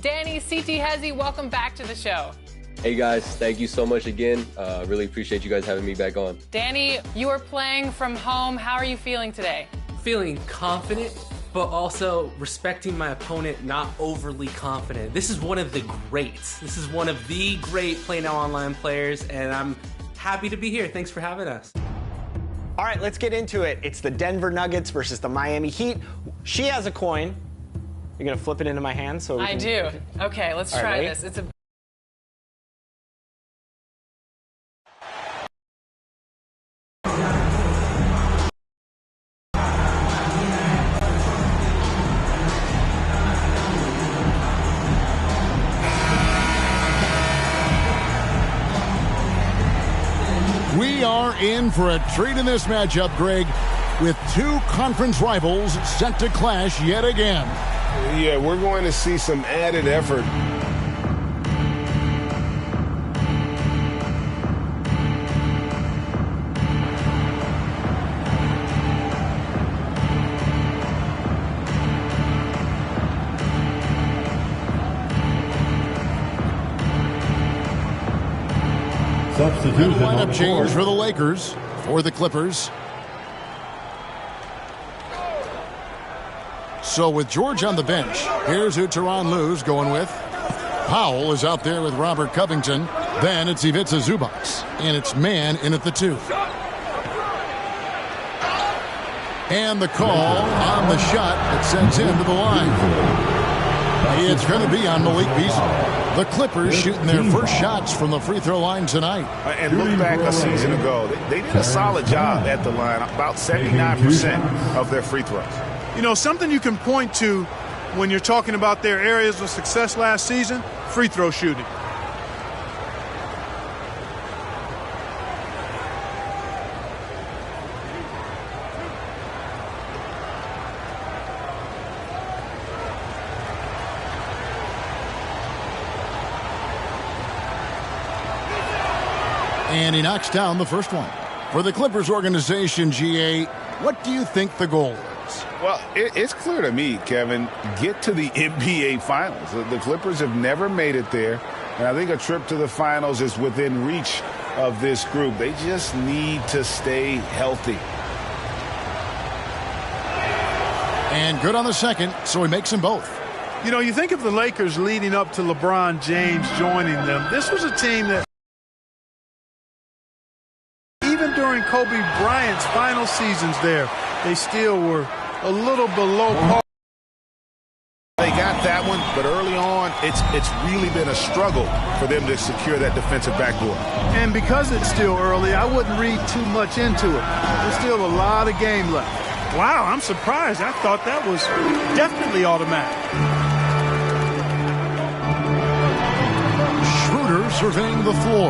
Danny CT Hezzy, welcome back to the show. Hey guys, thank you so much again. Really appreciate you guys having me back on. Danny, you are playing from home. How are you feeling today? Feeling confident, but also respecting my opponent, not overly confident. This is one of the greats. This is one of the great Play Now Online players, and I'm happy to be here. Thanks for having us. All right, let's get into it. It's the Denver Nuggets versus the Miami Heat. She has a coin. You're going to flip it into my hand? So I do. Okay, let's try this. It's a... We are in for a treat in this matchup, Greg, with two conference rivals set to clash yet again. Yeah, we're going to see some added effort. Substitution lineup change for the Lakers, for the Clippers. So with George on the bench, here's who Tyronn Lue's going with. Powell is out there with Robert Covington. Then it's Ivica Zubac, and it's man in at the 2. And the call on the shot that sends him to the line. It's going to be on Malik Beasley. The Clippers shooting their first shots from the free throw line tonight. And look back a season ago. They did a solid job at the line, about 79% of their free throws. You know, something you can point to when you're talking about their areas of success last season, free throw shooting. And he knocks down the first one. For the Clippers organization, GA, what do you think the goal is? Well, it's clear to me, Kevin, get to the NBA Finals. The Clippers have never made it there, and I think a trip to the Finals is within reach of this group. They just need to stay healthy. And good on the second, so he makes them both. You know, you think of the Lakers leading up to LeBron James joining them. This was a team that even during Kobe Bryant's final seasons there, they still were a little below par. They got that one, but early on, it's really been a struggle for them to secure that defensive backboard. And because it's still early, I wouldn't read too much into it. There's still a lot of game left. Wow, I'm surprised. I thought that was definitely automatic. Schroeder surveying the floor.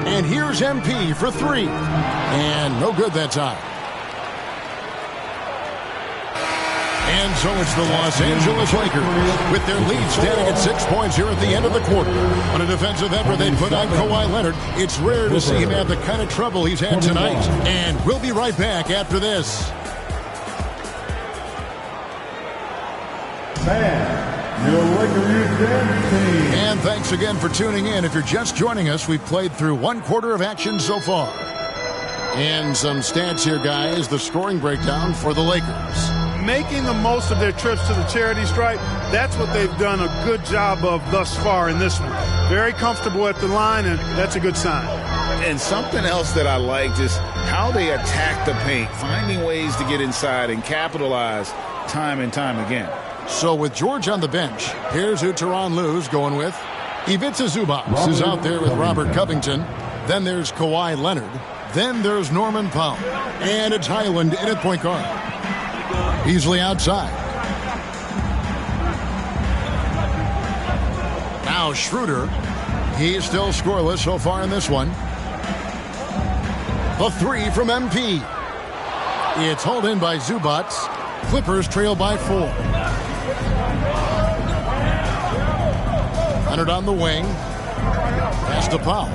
And here's MP for 3. And no good that time. And so it's the Los Angeles Lakers with their lead standing at 6 points here at the end of the quarter. On a defensive effort they put on Kawhi Leonard. It's rare to see him have the kind of trouble he's had tonight. And we'll be right back after this. And thanks again for tuning in. If you're just joining us, we've played through 1 quarter of action so far. And some stats here, guys. The scoring breakdown for the Lakers. Making the most of their trips to the charity stripe, that's what they've done a good job of thus far in this one. Very comfortable at the line, and that's a good sign. And something else that I liked is how they attack the paint, finding ways to get inside and capitalize time and time again. So with George on the bench, here's who Tyronn Lue's going with. Ivica Zubac is out there with Robert Covington. Then there's Kawhi Leonard. Then there's Norman Powell. And it's Highland in at point guard. Beasley outside. Now Schroeder. He's still scoreless so far in this one. The 3 from MP. It's hauled in by Zubac. Clippers trail by 4. Leonard on the wing. Pass to Powell.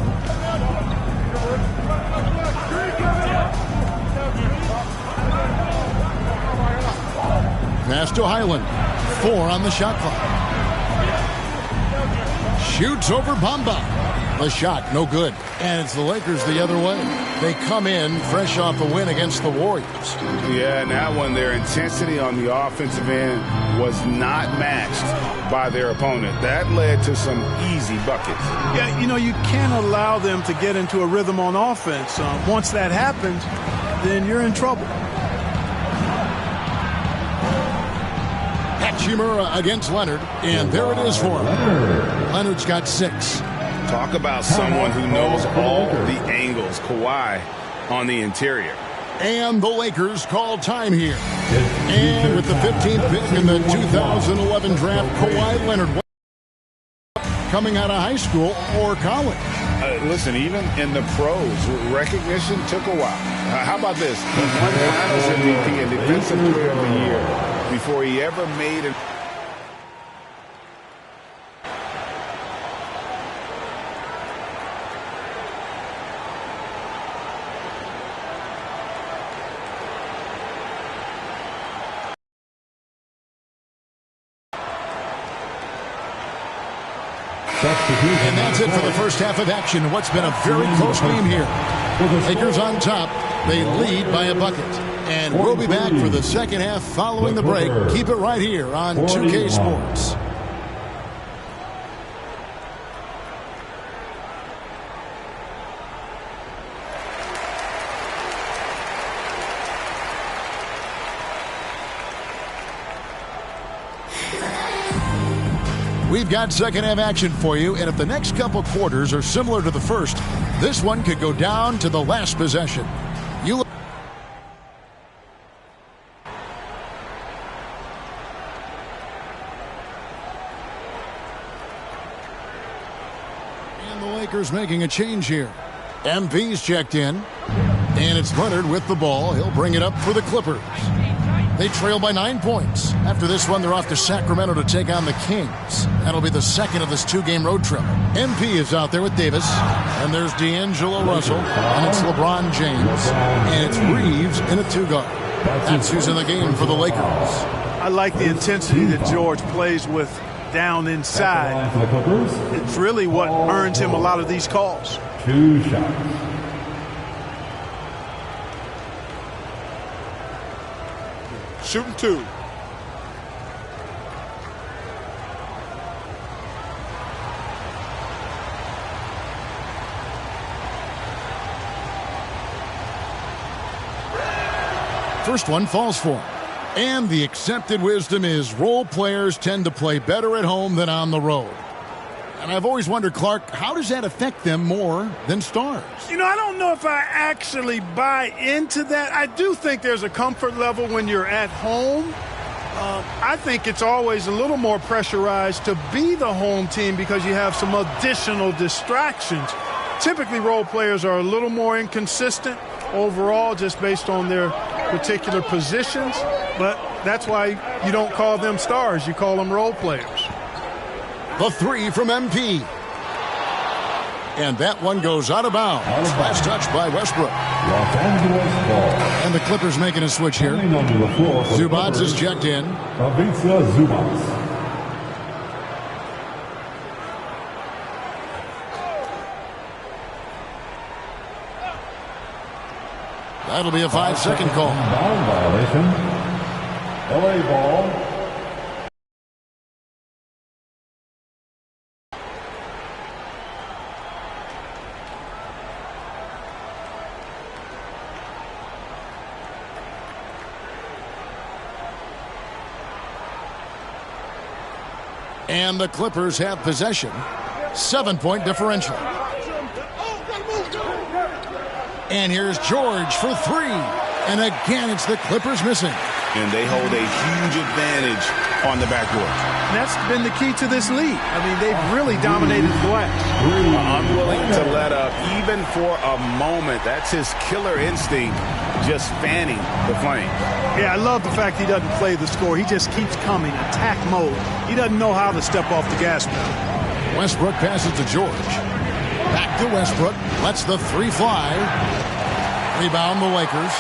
Pass to Highland. 4 on the shot clock. Shoots over Bamba. The shot, no good. And it's the Lakers the other way. They come in fresh off a win against the Warriors. Yeah, and that one, their intensity on the offensive end was not matched by their opponent. That led to some easy buckets. Yeah, you know, you can't allow them to get into a rhythm on offense. Once that happens, then you're in trouble. Hachimura against Leonard, and there it is for him. Leonard's got 6. Talk about someone who knows all the angles. Kawhi on the interior. And the Lakers call time here. And with the 15th pick in the 2011 draft, Kawhi Leonard coming out of high school or college. Listen, even in the pros, recognition took a while. How about this? He won Finals MVP and Defensive Player of the Year before he ever made it. And that's it for the first half of action. What's been a very close game here. Lakers on top. They lead by a bucket. And we'll be back for the second half following the break. Keep it right here on 2K Sports. We've got second half action for you, and if the next couple quarters are similar to the first, this one could go down to the last possession. And the Lakers making a change here. MV's checked in, and it's Leonard with the ball. He'll bring it up for the Clippers. They trail by 9 points. After this one, they're off to Sacramento to take on the Kings. That'll be the second of this 2-game road trip. MP is out there with Davis. And there's D'Angelo Russell. And it's LeBron James. And it's Reeves in a 2-guard. That's who's in the game for the Lakers. I like the intensity that George plays with down inside. It's really what earns him a lot of these calls. 2 shots. Shooting 2. First one falls for him. And the accepted wisdom is role players tend to play better at home than on the road. And I've always wondered, Clark, how does that affect them more than stars? You know, I don't know if I actually buy into that. I do think there's a comfort level when you're at home. I think it's always a little more pressurized to be the home team because you have some additional distractions. Typically, role players are a little more inconsistent overall just based on their particular positions. But that's why you don't call them stars. You call them role players. The 3 from MP. And that one goes out of bounds. Last touch by Westbrook. Los Angeles ball. And the Clippers making a switch here. Zubac is checked in. Ivica Zubac. That'll be a 5-second call. Foul violation. LA ball. And the Clippers have possession. 7-point differential. And here's George for 3. And again, it's the Clippers missing. And they hold a huge advantage on the backboard. And that's been the key to this league. I mean, they've really dominated the glass. Unwilling to let up even for a moment. That's his killer instinct, just fanning the flame. Yeah, I love the fact he doesn't play the score. He just keeps coming, attack mode. He doesn't know how to step off the gas pedal. Westbrook passes to George. Back to Westbrook. Lets the 3 fly. Rebound the Lakers.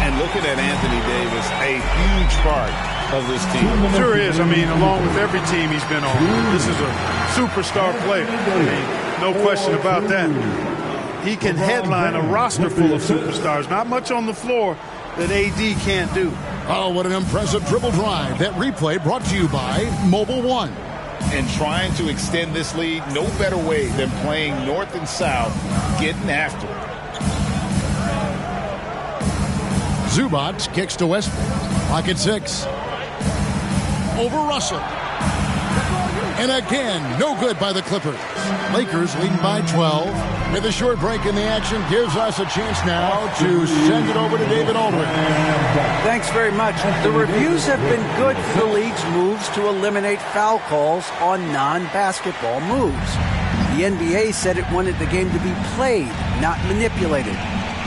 And looking at Anthony Davis, a huge part of this team. Sure is. I mean, along with every team he's been on, this is a superstar player. I mean, no question about that. He can headline a roster full of superstars. Not much on the floor that AD can't do. Oh, what an impressive dribble drive. That replay brought to you by Mobile One. And trying to extend this lead, no better way than playing north and south, getting after it. Zubac kicks to Westbrook. Clock at 6. Over Russell. And again, no good by the Clippers. Lakers leading by 12. With a short break in the action, gives us a chance now to send it over to David Aldridge. Thanks very much. The reviews have been good for the league's moves to eliminate foul calls on non-basketball moves. The NBA said it wanted the game to be played, not manipulated.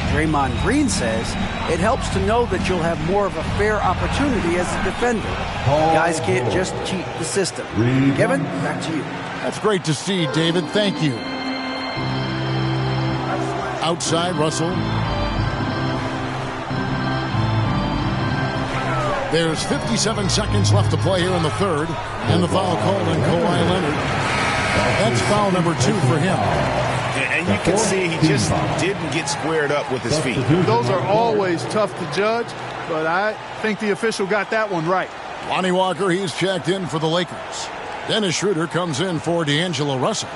Draymond Green says it helps to know that you'll have more of a fair opportunity as a defender. Guys can't just cheat the system. Kevin, back to you. That's great to see, David. Thank you. Outside, Russell. There's 57 seconds left to play here in the third. And the foul called on Kawhi Leonard. That's foul number 2 for him. And you can see he just didn't get squared up with his feet. Those are always tough to judge, but I think the official got that one right. Lonnie Walker, he's checked in for the Lakers. Dennis Schroeder comes in for D'Angelo Russell.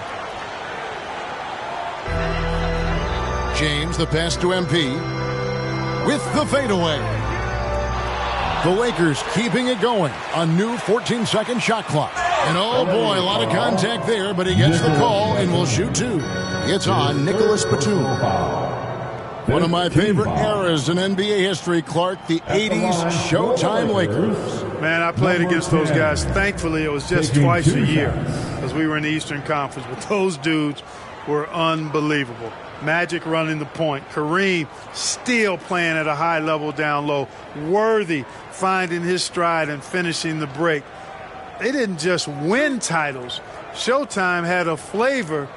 James, the pass to MP. With the fadeaway. The Lakers keeping it going. A new 14-second shot clock. And oh boy, a lot of contact there, but he gets the call and will shoot 2. It's on Nicholas Batum. One of my favorite eras in NBA history, Clark, the 80s Showtime Lakers. Man, I played against those guys. Thankfully, it was just twice a year as we were in the Eastern Conference. But those dudes were unbelievable. Magic running the point. Kareem still playing at a high level down low. Worthy finding his stride and finishing the break. They didn't just win titles. Showtime had a flavor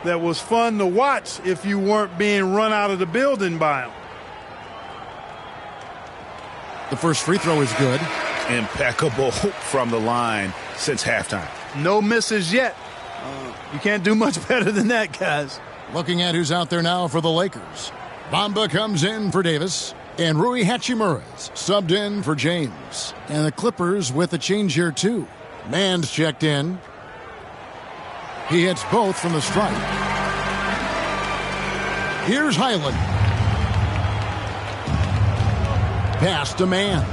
that was fun to watch if you weren't being run out of the building by them. The first free throw is good. Impeccable from the line since halftime. No misses yet. You can't do much better than that, guys. Looking at who's out there now for the Lakers. Bamba comes in for Davis. And Rui Hachimura's subbed in for James. And the Clippers with a change here, too. Mann's checked in. He hits both from the stripe. Here's Highland. Pass to Mann.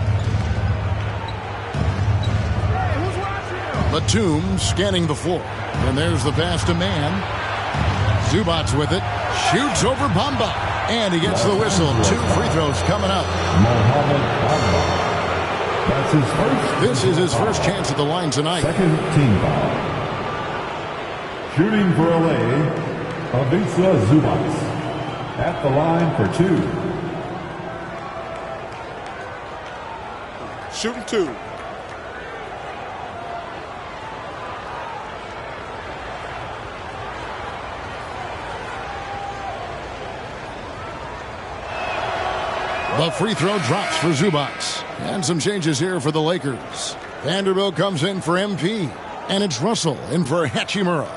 Batum scanning the floor. And there's the pass to Mann. Zubac with it. Shoots over Bamba. And he gets the whistle. 2 free throws coming up. That's his first. This is his first chance at the line tonight. Second team foul. Shooting for LA, Ivica Zubac. At the line for 2. Shooting 2. The free throw drops for Zubac. And some changes here for the Lakers. Vanderbilt comes in for MP. And it's Russell in for Hachimura.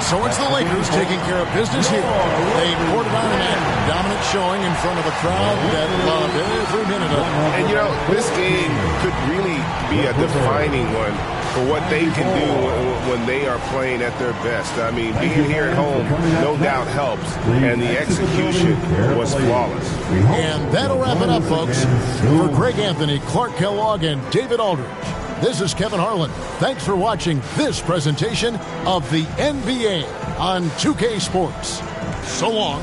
So it's the Lakers taking care of business here. They poured it on a dominant showing in front of a crowd that loved every minute of it. And, you know, this game could really be a defining one for what they can do when they are playing at their best. I mean, being here at home no doubt helps, and the execution was flawless. And that'll wrap it up, folks. For Greg Anthony, Clark Kellogg, and David Aldridge, this is Kevin Harlan. Thanks for watching this presentation of the NBA on 2K Sports. So long.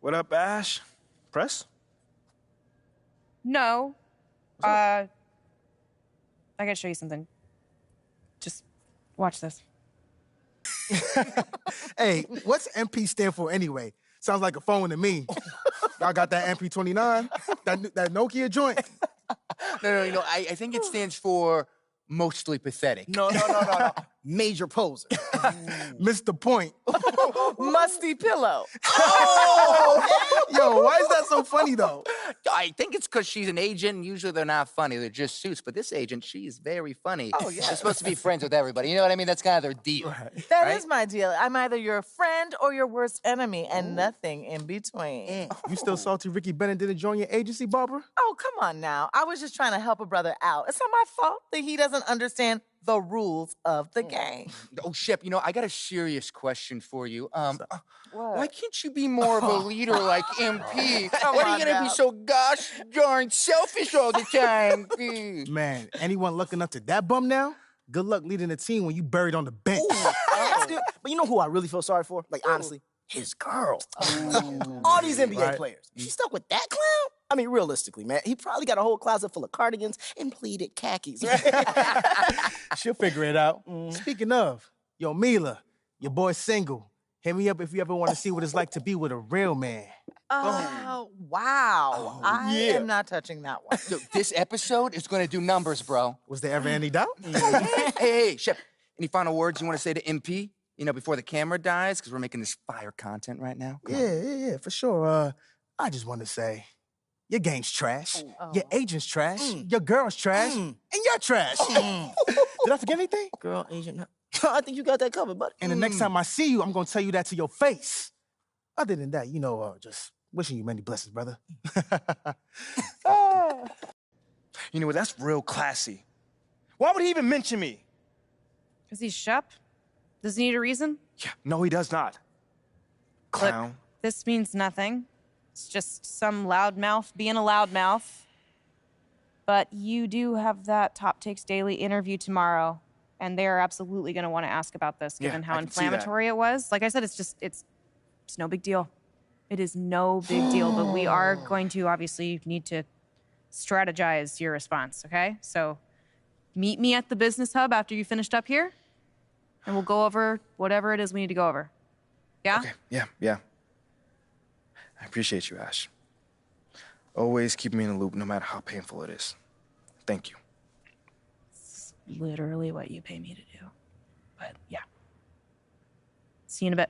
What up, Ash? Press? No. I gotta show you something. Just watch this. Hey, what's MP stand for anyway? Sounds like a phone to me. Y'all got that MP29? That Nokia joint? No. I think it stands for mostly pathetic. No. Major poser. Missed the point. Musty pillow. Oh! Yo, why is that so funny, though? I think it's because she's an agent, and usually they're not funny. They're just suits. But this agent, she's very funny. Oh, yeah. They're supposed to be friends with everybody. You know what I mean? That's kind of their deal. Right. That is my deal. I'm either your friend or your worst enemy, and nothing in between. You still salty Ricky Bennett didn't join your agency, Barbara? Oh, come on now. I was just trying to help a brother out. It's not my fault that he doesn't understand the rules of the game. Oh, Shep, I got a serious question for you. Why can't you be more of a leader like MP? Why are you gonna be so gosh darn selfish all the time? Man, anyone looking up to that bum now? Good luck leading the team when you buried on the bench. But you know who I really feel sorry for? Like, honestly, his girl. All these NBA players. She stuck with that clown? I mean, realistically, man, he probably got a whole closet full of cardigans and pleated khakis, right? She'll figure it out. Speaking of, yo, Mila, your boy's single. Hit me up if you ever want to see what it's like to be with a real man. Oh, wow. I am not touching that one. So this episode is going to do numbers, bro. Was there ever any doubt? Hey, Shep, any final words you want to say to MP? Before the camera dies, because we're making this fire content right now. Yeah, for sure. I just want to say, your game's trash. Your agent's trash. Your girl's trash. And you're trash. Did I forget anything? Girl, agent, I think you got that covered, buddy. And the next time I see you, I'm going to tell you that to your face. Other than that, just wishing you many blessings, brother. You know what? That's real classy. Why would he even mention me? Because he's Shep? Does he need a reason? Yeah, no, he does not. Clown. Look, this means nothing. It's just some loudmouth being a loudmouth. But you do have that Top Takes Daily interview tomorrow, and they're absolutely going to want to ask about this, given how inflammatory it was. Like I said, it's no big deal. It is no big deal, but we are going to obviously need to strategize your response, okay? So meet me at the business hub after you finished up here, and we'll go over whatever it is we need to go over. Yeah? Okay, yeah. I appreciate you, Ash. Always keep me in the loop, no matter how painful it is. Thank you. It's literally what you pay me to do. But yeah. See you in a bit.